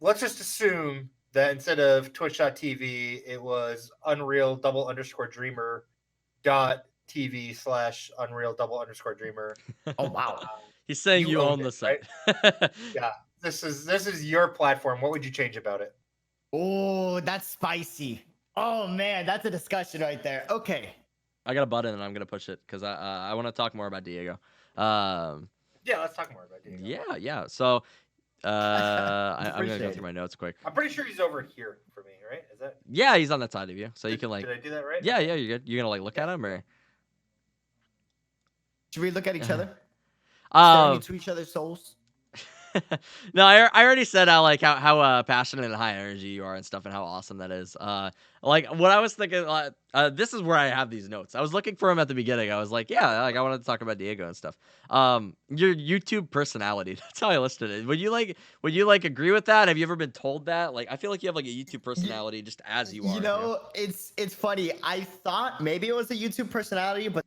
let's just assume that instead of Twitch.tv, it was Unreal double underscore Dreamer dot TV slash Unreal double underscore Dreamer. Oh wow. He's saying you own owned the it, site. right? Yeah, this is your platform. What would you change about it? Oh, that's spicy. Oh man, that's a discussion right there. Okay. I got a button and I'm gonna push it because I want to talk more about Diego. Yeah, let's talk more about Diego. Yeah. So I'm gonna Appreciate go it. through my notes quick. I'm pretty sure he's over here for me, right? Is that? Yeah, he's on that side of you, so you can like. Did I do that right? Yeah, you're good. You're gonna like look at him or. Should we look at each other? Staring Um, into each other's souls? no, I already said how passionate and high energy you are and stuff, and how awesome that is. Like what I was thinking. This is where I have these notes. I was looking for him at the beginning. I was like, yeah, like I wanted to talk about Diego and stuff. Your YouTube personality. That's how I listed it. Would you like agree with that? Have you ever been told that? Like, I feel like you have like a YouTube personality just as you are. You know, it's funny. I thought maybe it was a YouTube personality, but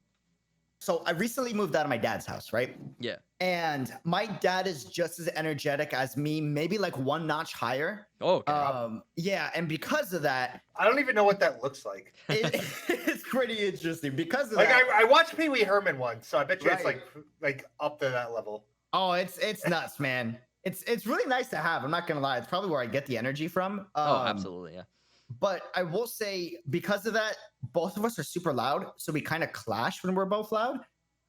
so I recently moved out of my dad's house, right? Yeah. And my dad is just as energetic as me, maybe like one notch higher. Oh, okay. Yeah, and because of that, I don't even know what that looks like. it's pretty interesting. Because of like that, I watched Pee Wee Herman once, so I bet you it's Right. like up to that level. oh, it's nuts, man. It's really nice to have. I'm not gonna lie. It's probably where I get the energy from. Oh, absolutely, yeah. But I will say, because of that, both of us are super loud, so we kind of clash when we're both loud.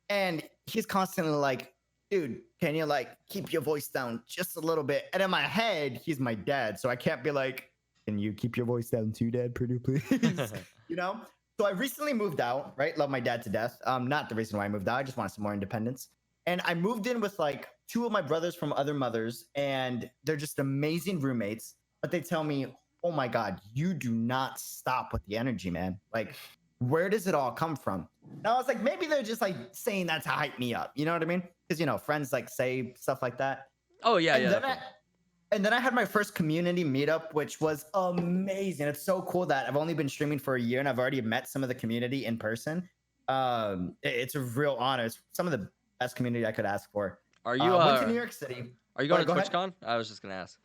And he's constantly like, dude, can you like keep your voice down just a little bit? And in my head, he's my dad, so I can't be like, can you keep your voice down too, dad, pretty please? You know? So I recently moved out, right? Love my dad to death. Not the reason why I moved out. I just wanted some more independence. And I moved in with like two of my brothers from other mothers, and they're just amazing roommates. But they tell me, oh my God, you do not stop with the energy, man. Like, where does it all come from? And I was like, maybe they're just like saying that to hype me up. You know what I mean? Because, you know, friends like say stuff like that. Oh, yeah, And yeah. then and then I had my first community meetup, which was amazing. It's so cool that I've only been streaming for a year and I've already met some of the community in person. It's a real honor. It's some of the best community I could ask for. Are you went to New York City. Are you going Go to ahead. TwitchCon? I was just gonna ask.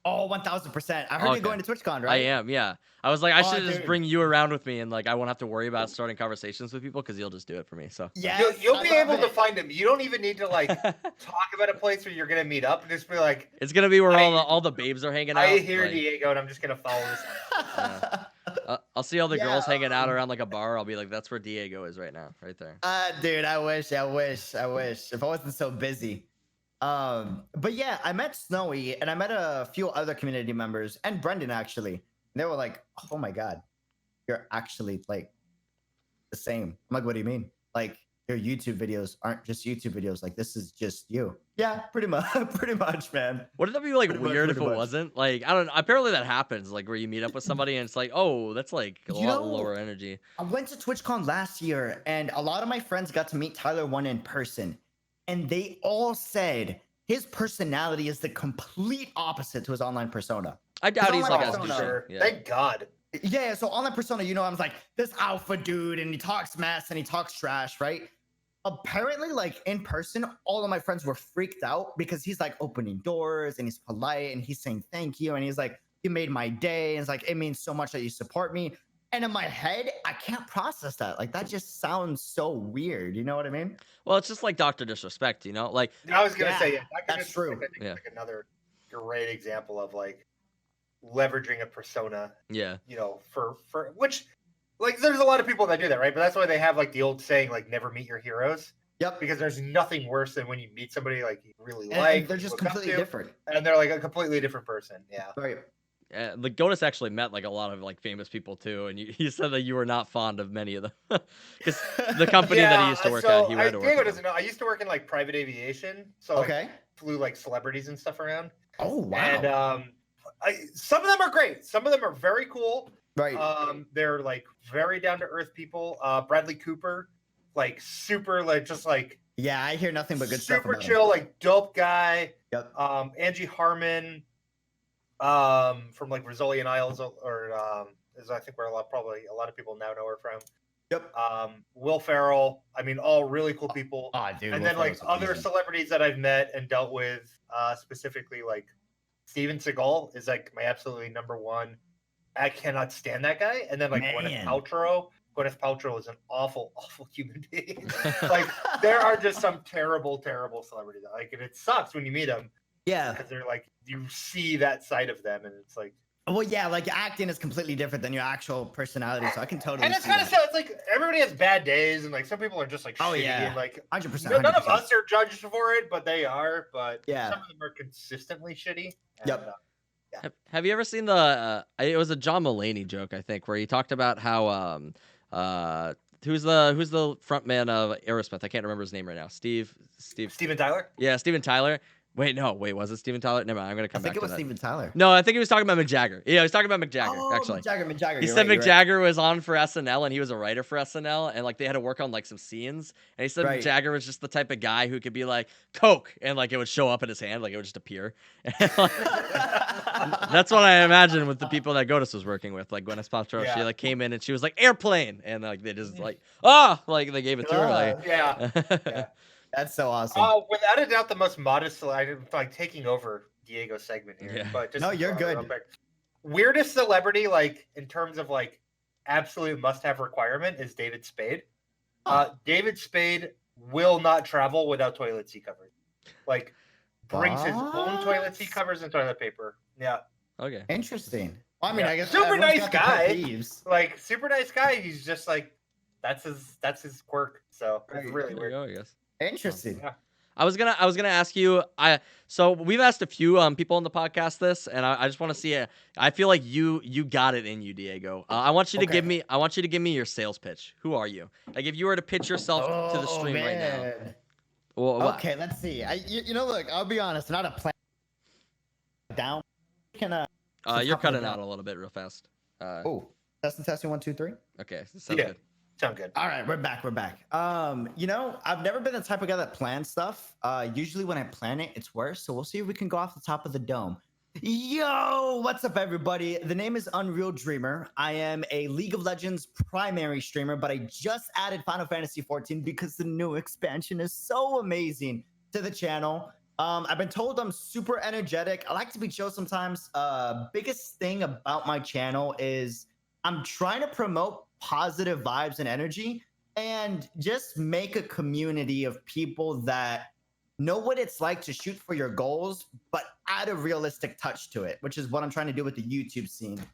Oh, 1000%. I heard you're going to TwitchCon, right? I am, yeah. I was like, I should just dude. bring you around with me, and like, I won't have to worry about starting conversations with people because you'll just do it for me. So Yes, You'll I be love able to it. find him. You don't even need to like talk about a place where you're gonna meet up. Just be like, it's gonna be where all the babes are hanging out. I hear like, Diego, and I'm just gonna follow this. I'll see all the Yeah, girls hanging out around like a bar. I'll be like, that's where Diego is right now, right there. Dude, I wish. If I wasn't so busy. But yeah, I met Snowy and I met a few other community members and Brendan actually. They were like, oh my God, you're actually like the same. I'm like, what do you mean? Like your YouTube videos aren't just YouTube videos. Like this is just you. Yeah, pretty much, pretty much, man. Wouldn't that be like Pretty much, weird if it pretty much. wasn't? Like, I don't. Apparently that happens. Like where you meet up with somebody and it's like, oh, that's like a You lot know, lower energy. I went to TwitchCon last year and a lot of my friends got to meet Tyler One in person. And they all said his personality is the complete opposite to his online persona. I doubt His he's online like as persona- Sure. yeah. Thank God. Yeah, so online persona, you know, I was like this alpha dude and he talks mess and he talks trash, right? Apparently, like in person, all of my friends were freaked out because he's like opening doors and he's polite and he's saying thank you and he's like, you made my day. And it's like, it means so much that you support me. And in my head, I can't process that. Like that just sounds so weird. You know what I mean? Well, it's just like Dr. Disrespect, you know? Like I was gonna Yeah, say, yeah, that's true. I think Yeah. like another great example of like leveraging a persona. yeah. You know, for which, like, there's a lot of people that do that, right? But that's why they have like the old saying, like, never meet your heroes. Yep. Because there's nothing worse than when you meet somebody like you really And like, they're you just look up completely to, different. and they're like a completely different person. Yeah. Right. The Goatus actually met like a lot of like famous people too, and he said that you were not fond of many of them because the company that he used to work at, he went to work. Diego with doesn't know. I used to work in like private aviation, so like, Okay. flew like celebrities and stuff around. Oh wow. And some of them are great. Some of them are very cool. Right. They're like very down to earth people. Bradley Cooper, like super, like just like Yeah, I hear nothing but good stuff super about him. chill, like dope guy. Yep. Angie Harmon, from like Brazilian Isles, or is I think where probably a lot of people now know her from. Yep. Will Ferrell. I mean, all really cool people. Oh, dude. And Will then like Ferrell's other amazing. celebrities that I've met and dealt with, specifically like Steven Seagal is like my absolutely number one. I cannot stand that guy. And then like Man. Gwyneth Paltrow is an awful, awful human being. Like there are just some terrible, terrible celebrities. Like, and it sucks when you meet them Yeah. because they're like you see that side of them, and it's like. Well, yeah, like acting is completely different than your actual personality, so I can totally. And it's see kind of that. sad. It's like everybody has bad days, and like some people are just like shitty, and like 100%. none of us are judged for it, but they are. But Yeah. some of them are consistently shitty. And, Yep. Have you ever seen the? It was a John Mulaney joke, I think, where he talked about how who's the front man of Aerosmith? I can't remember his name right now. Steven Tyler. Yeah, Steven Tyler. Wait, was it Steven Tyler? Never mind. I'm gonna come back to that. I think it was Steven Tyler. No, I think he was talking about Mick Jagger. Yeah, he was talking about Mick Jagger, Oh, actually. Mick Jagger. He said Mick Jagger was on for SNL and he was a writer for SNL and like they had to work on like some scenes. And he said Mick Jagger was just the type of guy who could be like Coke and like it would show up in his hand, like it would just appear. That's what I imagine with the people that Goatus was working with, like Gwyneth Paltrow. Yeah. She like came in and she was like airplane, and like they just like like they gave it to her. Like, Yeah. That's so awesome. Without a doubt, the most modest. I'm like taking over Diego's segment here, Yeah. but just No, you're good. real quick. Weirdest celebrity, like in terms of like absolute must-have requirement, is David Spade. David Spade will not travel without toilet seat covers. Like brings his own toilet seat covers and toilet paper. Yeah. Okay. Interesting. Well, I mean, Yeah. I guess Super everyone's nice got their pet guy. peeves. Like super nice guy. He's just like that's his quirk. So it's really There you weird. go, I guess. Interesting. Yeah. I was gonna ask you. So we've asked a few people on the podcast this, and I just want to see. I feel like you got it in you, Diego. I want you to give me your sales pitch. Who are you? Like if you were to pitch yourself to the stream right now. Well, okay, let's see. You know, look, I'll be honest. Not a plan down. Can you're cutting out a little bit real fast. testing 1 2 3. Okay, sounds good. Sound good. All right, we're back. You know, I've never been the type of guy that plans stuff. Usually when I plan it, it's worse. So we'll see if we can go off the top of the dome. Yo, what's up, everybody? The name is UnrealDreamer. I am a League of Legends primary streamer, but I just added Final Fantasy 14 because the new expansion is so amazing to the channel. I've been told I'm super energetic. I like to be chill sometimes. Biggest thing about my channel is I'm trying to promote positive vibes and energy and just make a community of people that know what it's like to shoot for your goals, but add a realistic touch to it, which is what I'm trying to do with the YouTube scene.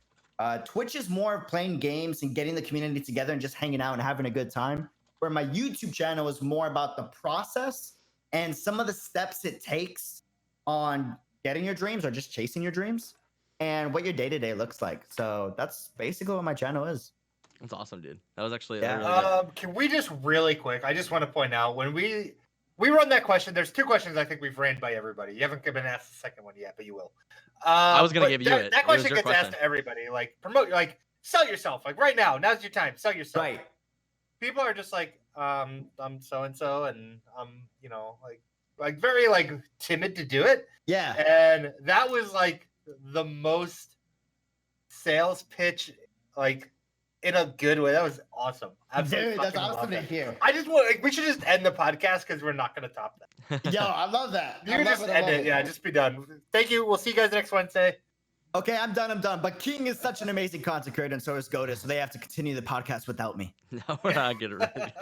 Twitch is more of playing games and getting the community together and just hanging out and having a good time, where my YouTube channel is more about the process and some of the steps it takes on getting your dreams or just chasing your dreams and what your day-to-day looks like. So that's basically what my channel is. That's awesome, dude. That was actually Yeah. really good. Can we just really quick? I just want to point out when we run that question. There's 2 questions I think we've ran by everybody. You haven't been asked the second one yet, but you will. I was gonna give you it. That It was question your gets asked to everybody. Like promote, like sell yourself. Like right now, now's your time. Sell yourself. Right. People are just like, I'm so and so, and I'm, like very like timid to do it. Yeah. And that was like the most sales pitch, like in a good way. That was awesome. Absolutely. Dude, that's awesome to hear. I just want, like, we should just end the podcast because we're not going to top that. Yo, I love that. You can just end it. Yeah, just be done. Thank you. We'll see you guys next Wednesday. Okay, I'm done. But King is such an amazing content creator, and so is Goatus, so they have to continue the podcast without me. No, we're not getting ready.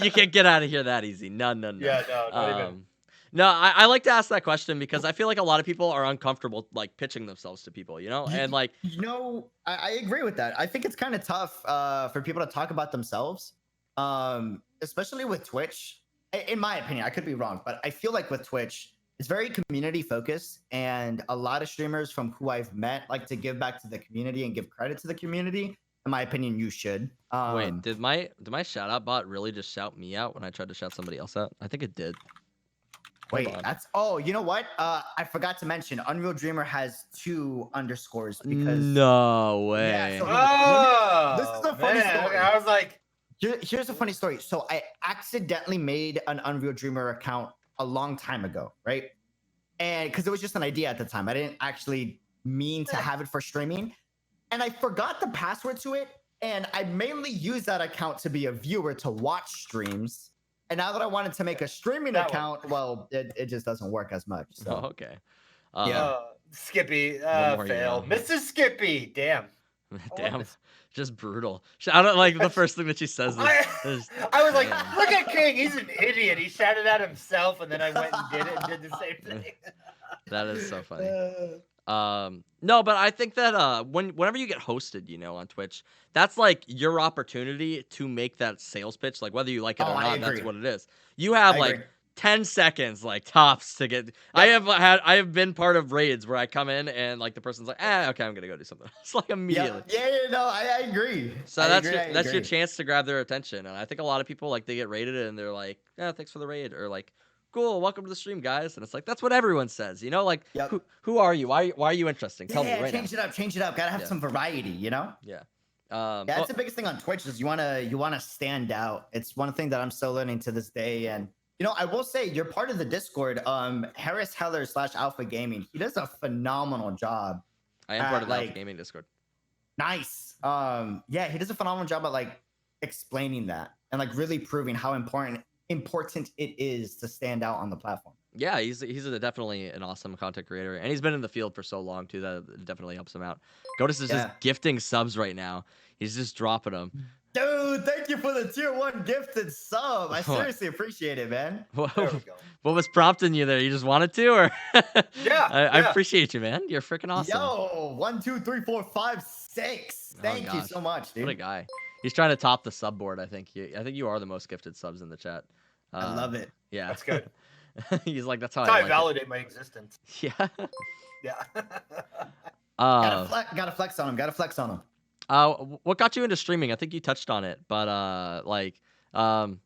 You can't get out of here that easy. No. Yeah, no, not even. No, I like to ask that question because I feel like a lot of people are uncomfortable like pitching themselves to people, and like I agree with that. I think it's kind of tough for people to talk about themselves, especially with Twitch. In my opinion, I could be wrong, but I feel like with Twitch, it's very community focused, and a lot of streamers from who I've met like to give back to the community and give credit to the community. In my opinion, you should. Wait, did my shout out bot really just shout me out when I tried to shout somebody else out? I think it did. Wait, you know what? I forgot to mention UnrealDreamer has 2 underscores because no way. Yeah, this is a funny story. I was like, here's a funny story. So I accidentally made an UnrealDreamer account a long time ago, right? And because it was just an idea at the time, I didn't actually mean to have it for streaming, and I forgot the password to it. And I mainly use that account to be a viewer to watch streams. And now that I wanted to make a streaming account, well, it just doesn't work as much. So. Oh, okay. Yeah. Skippy, One more fail. email. Mrs. Skippy, damn. Damn, just brutal. I don't like the first thing that she says is I was like, damn. look at King, he's an idiot. He shouted at himself, and then I went and did it and did the same thing. That is so funny. No, but I think that whenever you get hosted, on Twitch, that's like your opportunity to make that sales pitch, like whether you like it or not, that's what it is. You have like 10 seconds, like tops, to get. Yep. I have been part of raids where I come in and like the person's like, okay, I'm gonna go do something else, like immediately. No, I agree. So that's your chance to grab their attention, and I think a lot of people like they get raided and they're like, thanks for the raid, or like, cool, welcome to the stream, guys. And it's like, that's what everyone says, like, who are you? Why are you interesting? Tell me right now. Change it up. Gotta have some variety, Yeah. That's the biggest thing on Twitch is you wanna stand out. It's one thing that I'm still learning to this day. And I will say you're part of the Discord, Harris Heller /Alpha Gaming. He does a phenomenal job. I am part of the Alpha Gaming Discord. Nice. He does a phenomenal job at like explaining that and like really proving how important it is to stand out on the platform. Yeah, he's definitely an awesome content creator, and he's been in the field for so long too that it definitely helps him out. Goatus is just gifting subs right now. He's just dropping them. Dude, thank you for the tier 1 gifted sub. I seriously appreciate it, man. What was prompting you there? You just wanted to, or? I appreciate you, man. You're freaking awesome. Yo, 1, 2, 3, 4, 5, 6. Thank you so much, dude. What a guy. He's trying to top the sub board. I think you are the most gifted subs in the chat. I love it. Yeah, that's good. He's like, that's how I validate my existence. Yeah. Yeah. Gotta flex on him. What got you into streaming? I think you touched on it, but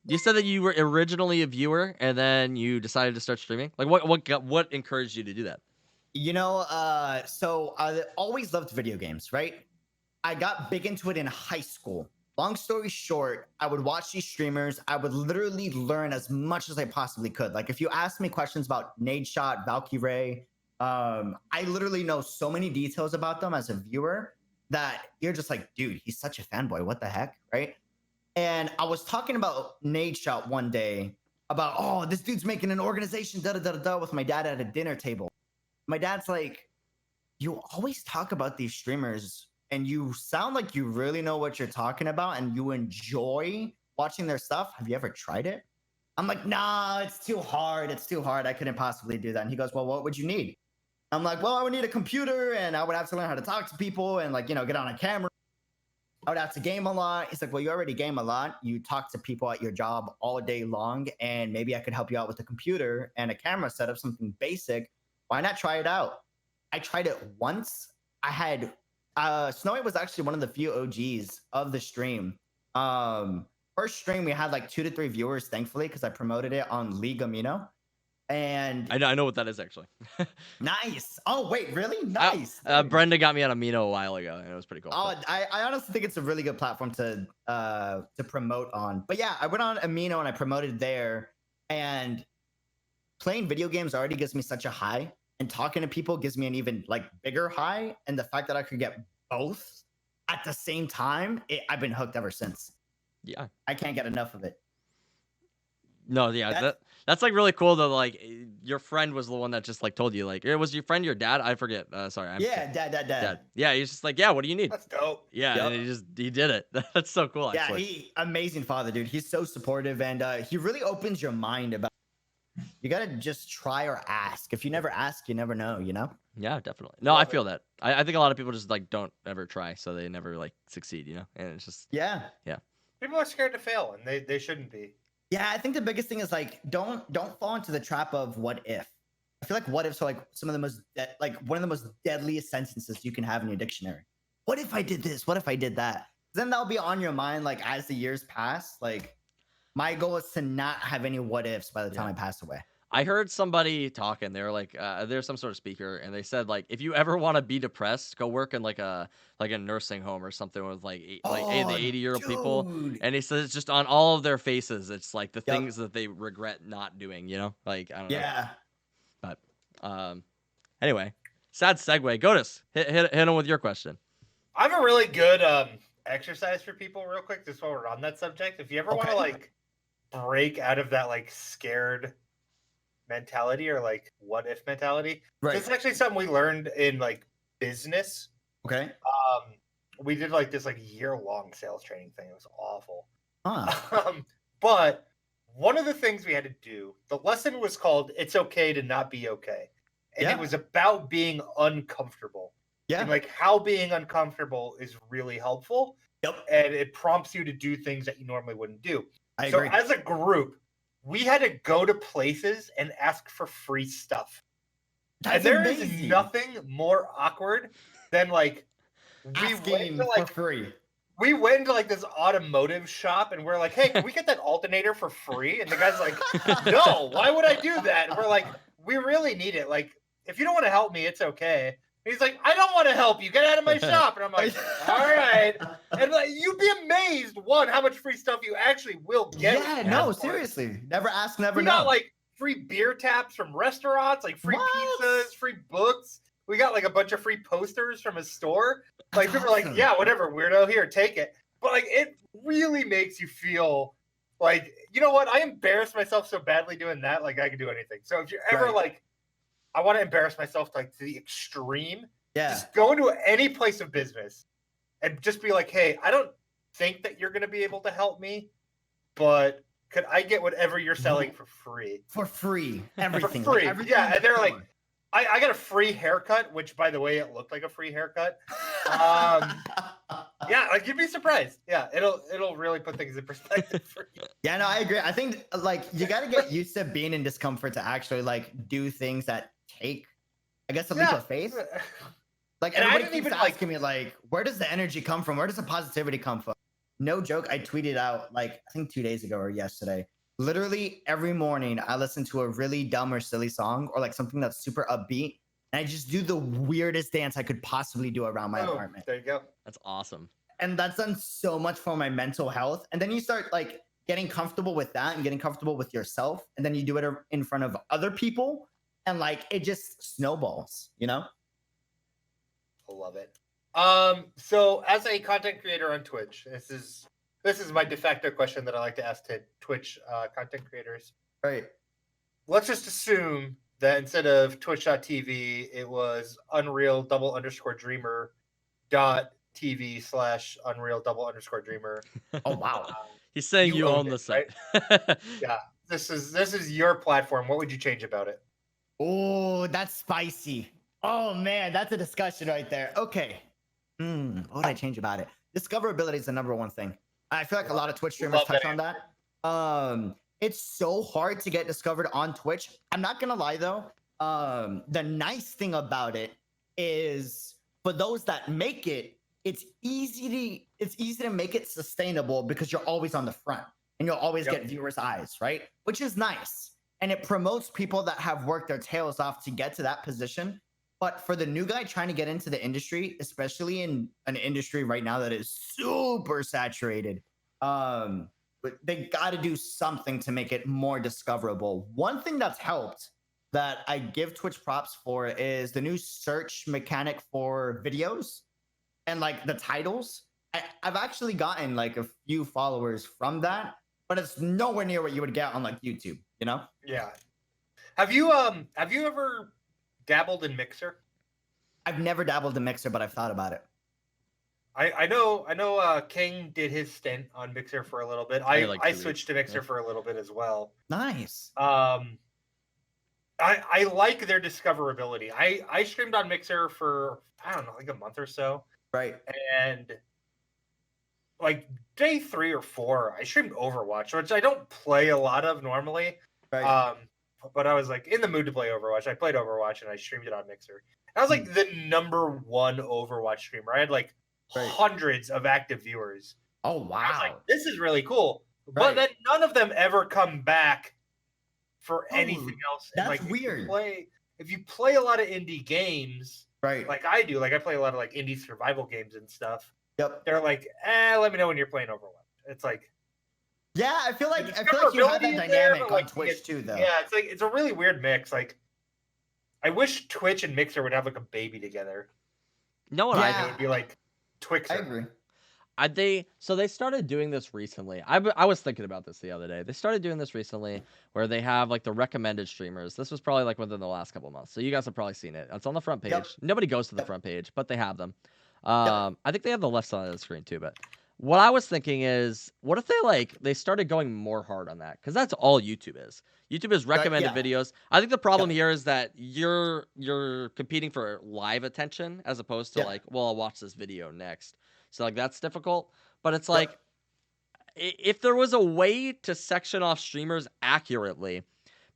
you said that you were originally a viewer and then you decided to start streaming. Like, what encouraged you to do that? So I always loved video games, right? I got big into it in high school. Long story short, I would watch these streamers. I would literally learn as much as I possibly could. Like if you ask me questions about Nade Shot, Valkyrie, I literally know so many details about them as a viewer that you're just like, dude, he's such a fanboy. What the heck, right? And I was talking about Nade Shot one day about, this dude's making an organization, with my dad at a dinner table. My dad's like, you always talk about these streamers and you sound like you really know what you're talking about and you enjoy watching their stuff. Have you ever tried it? I'm like, nah, it's too hard. I couldn't possibly do that. And he goes, well, what would you need? I'm like, well, I would need a computer and I would have to learn how to talk to people and like, get on a camera. I would have to game a lot. He's like, well, you already game a lot. You talk to people at your job all day long and maybe I could help you out with a computer and a camera setup, something basic. Why not try it out? I tried it once. I had Snowy was actually one of the few OGs of the stream. First stream we had like 2 to 3 viewers, thankfully, because I promoted it on League Amino. And I know what that is actually. Nice. Oh wait, really? Nice. Brenda got me on Amino a while ago, and it was pretty cool. Oh, I honestly think it's a really good platform to promote on. But yeah, I went on Amino and I promoted there, and playing video games already gives me such a high, and talking to people gives me an even like bigger high. And the fact that I could get both at the same time, I've been hooked ever since. Yeah, I can't get enough of it. No, yeah, that's like really cool though. Like your friend was the one that just like told you, like, was your friend your dad? I forget. Sorry. Dad. Yeah, he's just like, yeah, what do you need? That's dope. Yeah, and he did it. That's so cool. Actually. Yeah, amazing father, dude. He's so supportive, and he really opens your mind about. You gotta just try or ask. If you never ask, you never know. Yeah, definitely. No, I feel that. I think a lot of people just like don't ever try, so they never like succeed. And it's just yeah. People are scared to fail, and they shouldn't be. Yeah, I think the biggest thing is like don't fall into the trap of what if. I feel like what ifs are like some of the most one of the most deadliest sentences you can have in your dictionary. What if I did this? What if I did that? Then that'll be on your mind like as the years pass. Like my goal is to not have any what ifs by the time I pass away. I heard somebody talking. They were like, there's some sort of speaker, and they said like, if you ever want to be depressed, go work in like a nursing home or something with the 80-year-old people. And he says it's just on all of their faces. It's like the things that they regret not doing. Like I don't know. Yeah. But anyway, sad segue. Goatus, hit him with your question. I have a really good exercise for people, real quick, just while we're on that subject. If you ever want to like break out of that like scared mentality or like what if mentality. Right. This is actually something we learned in like business. Okay. We did like this like year-long sales training thing. It was awful. Huh. But one of the things we had to do, the lesson was called "It's okay to not be okay," and Yeah. it was about being uncomfortable. Yeah. And like how being uncomfortable is really helpful. Yep. And it prompts you to do things that you normally wouldn't do. I So agree. as a group, we had to go to places and ask for free stuff. That's and there amazing. is nothing more awkward than like Asking for free. we went into like this automotive shop and we're like, hey, can we get that alternator for free? And the guy's like, no, why would I do that? And we're like, we really need it. Like, if you don't want to help me, it's okay. And he's like, I don't want to help you. Get out of my shop. And I'm like, all right. And like, you'd be amazed, one, how much free stuff you actually will get. Yeah, no, seriously. Never ask, never we know. got like free beer taps from restaurants, like free pizzas, free books. We got like a bunch of free posters from a store. Like people are like, yeah, whatever, weirdo, here, take it. But like it really makes you feel like, you know what? I embarrassed myself so badly doing that, like I could do anything. So if you're ever like, I want to embarrass myself like to the extreme, just go into any place of business and just be like, hey, I don't think that you're gonna be able to help me, but could I get whatever you're selling for free? For free. Everything. For free. Like, everything yeah. And they're like, I got a free haircut, which by the way, it looked like a free haircut. Yeah, like you'd be surprised. Yeah, it'll really put things in perspective for you. Yeah, no, I agree. I think like you got to get used to being in discomfort to actually like do things that take, I guess, a leap of faith. Like, and everybody keeps asking me like, where does the energy come from? Where does the positivity come from? No joke. I tweeted out like I think 2 days ago or yesterday. Literally every morning, I listen to a really dumb or silly song or like something that's super upbeat, and I just do the weirdest dance I could possibly do around my apartment. There you go. That's awesome. And that's done so much for my mental health. And then you start like getting comfortable with that and getting comfortable with yourself, and then you do it in front of other people, and like it just snowballs, you know? I love it. So as a content creator on Twitch, this is my de facto question that I like to ask to Twitch content creators. Right. Let's just assume that instead of twitch.tv, it was unreal_dreamer.tv/unreal_dreamer. Oh wow. He's saying you own the site. Right? Yeah. This is your platform. What would you change about it? Oh, that's spicy. Oh man, that's a discussion right there. Okay. What would I change about it? Discoverability is the number one thing. I feel like a lot of Twitch streamers touch on that. It's so hard to get discovered on Twitch. I'm not gonna lie though. The nice thing about it is for those that make it, it's easy to make it sustainable because you're always on the front and you'll always get viewers' eyes, right? Which is nice. And it promotes people that have worked their tails off to get to that position. But for the new guy trying to get into the industry, especially in an industry right now that is super saturated, they got to do something to make it more discoverable. One thing that's helped that I give Twitch props for is the new search mechanic for videos and like the titles. I've actually gotten like a few followers from that, but it's nowhere near what you would get on like YouTube, you know? Yeah. Have you ever dabbled in Mixer? I've never dabbled in Mixer, but I've thought about it. I know King did his stint on Mixer for a little bit. I switched to Mixer for a little bit as well. Nice. I like their discoverability. I streamed on Mixer for I don't know, like a month or so. Right. And like day 3 or 4, I streamed Overwatch, which I don't play a lot of normally. Right. But I was like in the mood to play Overwatch. I played Overwatch and I streamed it on Mixer. I was like the number 1 Overwatch streamer. I had like hundreds of active viewers. Oh wow! I was like, this is really cool. But then none of them ever come back for anything else. That's like, weird. If you play a lot of indie games, right? Like I do, like I play a lot of like indie survival games and stuff. Yep. They're like, let me know when you're playing Overwatch. It's like, yeah, I feel like you have that dynamic on Twitch too, though. Yeah, it's like it's a really weird mix. Like, I wish Twitch and Mixer would have like a baby together. No one. It would be like Twixer. I agree. They started doing this recently. I was thinking about this the other day. They started doing this recently where they have like the recommended streamers. This was probably like within the last couple months. So you guys have probably seen it. It's on the front page. Yep. Nobody goes to the Yep. front page, but they have them. Yep. I think they have the left side of the screen too, but what I was thinking is, what if they started going more hard on that? Because that's all YouTube is. YouTube is recommended yeah. videos. I think the problem Yep. here is that you're competing for live attention as opposed to Yeah. like, well, I'll watch this video next. So like that's difficult. But it's like, if there was a way to section off streamers accurately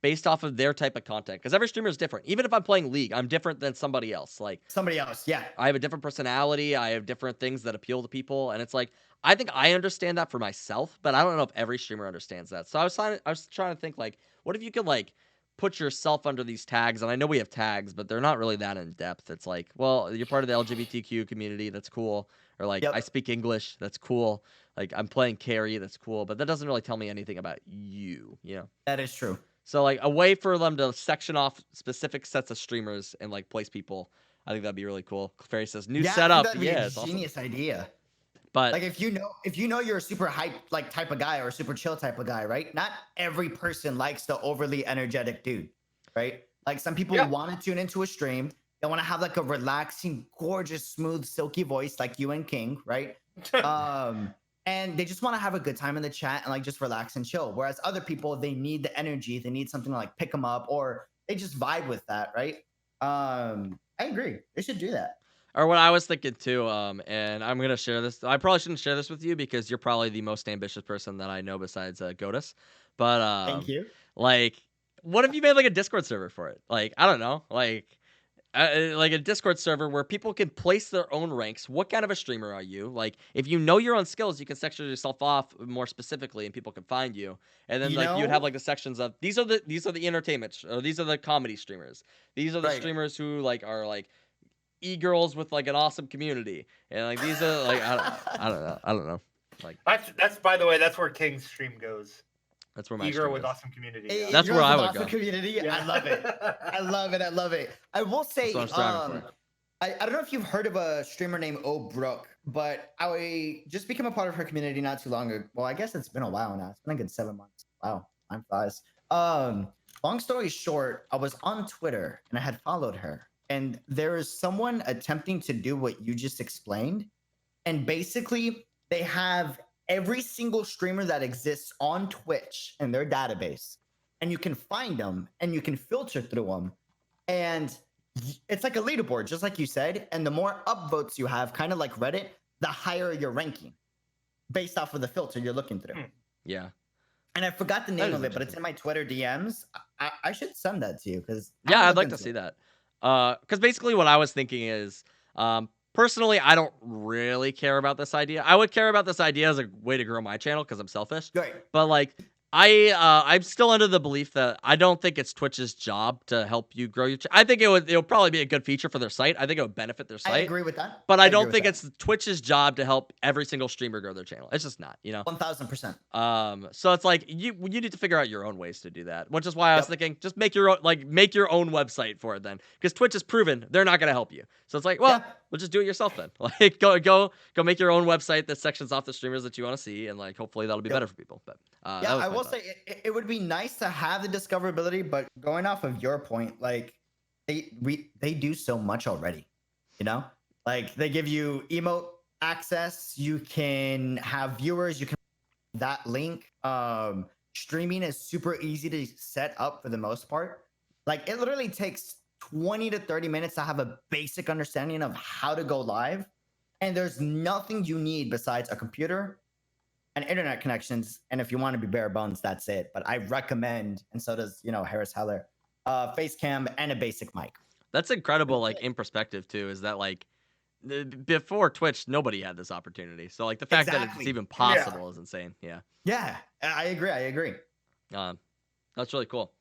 based off of their type of content, because every streamer is different. Even if I'm playing League, I'm different than somebody else. Like Somebody else, yeah. I have a different personality. I have different things that appeal to people, and it's like I think I understand that for myself, but I don't know if every streamer understands that. So I was trying to think like, what if you could like put yourself under these tags? And I know we have tags, but they're not really that in depth. It's like, well, you're part of the LGBTQ community. That's cool. Or like, Yep. I speak English. That's cool. Like I'm playing carry. That's cool. But that doesn't really tell me anything about you. You know. That is true. So like a way for them to section off specific sets of streamers and like place people. I think that'd be really cool. Fairy says new Yeah, I think setup. that'd be Yeah, a it's awesome. genius idea. But Like if you know you're a super hype like type of guy or a super chill type of guy, right? Not every person likes the overly energetic dude, right? Like some people Yeah. want to tune into a stream. They want to have like a relaxing, gorgeous, smooth, silky voice like you and King, right? And they just want to have a good time in the chat and like just relax and chill. Whereas other people, they need the energy, they need something to like pick them up, or they just vibe with that, right? I agree. They should do that. or what I was thinking too, and I'm gonna share this. I probably shouldn't share this with you because you're probably the most ambitious person that I know besides Goatus. But Thank you. like, what if you made like a Discord server for it? Like, I don't know, like a Discord server where people can place their own ranks. What kind of a streamer are you? Like, if you know your own skills, you can section yourself off more specifically, and people can find you. And then You like you would know- have like the sections of these are the entertainment or these are the comedy streamers. These are the Right. streamers who like are like e-girls with like an awesome community, and like these are like I don't know. Like That's by the way, that's where King's stream goes. that's where my Eager stream with is. awesome community. Hey, That's you where guys I with would awesome go. Community. Yeah. I love it. I love it. I love it. I will say, That's what I'm striving for. I don't know if you've heard of a streamer named O'Brooke, but I just became a part of her community not too long ago. Well, I guess it's been a while now. It's been a good 7 months. Wow, time flies. Long story short, I was on Twitter and I had followed her, and there is someone attempting to do what you just explained, and basically they have every single streamer that exists on Twitch in their database, and you can find them and you can filter through them, and it's like a leaderboard, just like you said. And the more upvotes you have, kind of like Reddit, the higher your ranking based off of the filter you're looking through. Yeah. And I forgot the That name is of it, but it's in my Twitter DMs. I should send that to you because Yeah, I'd like to see that. Because basically what I was thinking is, personally, I don't really care about this idea. I would care about this idea as a way to grow my channel because I'm selfish. Right. But like, I'm still under the belief that I don't think it's Twitch's job to help you grow your channel. I think it'll probably be a good feature for their site. I think it would benefit their site. I agree with that. But I agree don't with think that. it's Twitch's job to help every single streamer grow their channel. It's just not, you know. 1000%. So it's like you need to figure out your own ways to do that. Which is why I was Yep. thinking, just make your own website for it then, because Twitch has proven they're not gonna help you. So it's like, well, Yeah. we'll just do it yourself then. Like, go make your own website that sections off the streamers that you want to see, and like hopefully that'll be Yep. better for people. But Yeah, that was I my will thought. say it would be nice to have the discoverability, but going off of your point, like they do so much already, you know? Like they give you emote access, you can have viewers, you can that link. Streaming is super easy to set up for the most part. Like it literally takes 20 to 30 minutes to have a basic understanding of how to go live. And there's nothing you need besides a computer and internet connections. And if you want to be bare bones, that's it. But I recommend, and so does, Harris Heller, face cam and a basic mic. That's incredible. Like in perspective too, is that like before Twitch, nobody had this opportunity. So like the fact that it's Exactly. even possible is insane. Yeah. Yeah, I agree. That's really cool.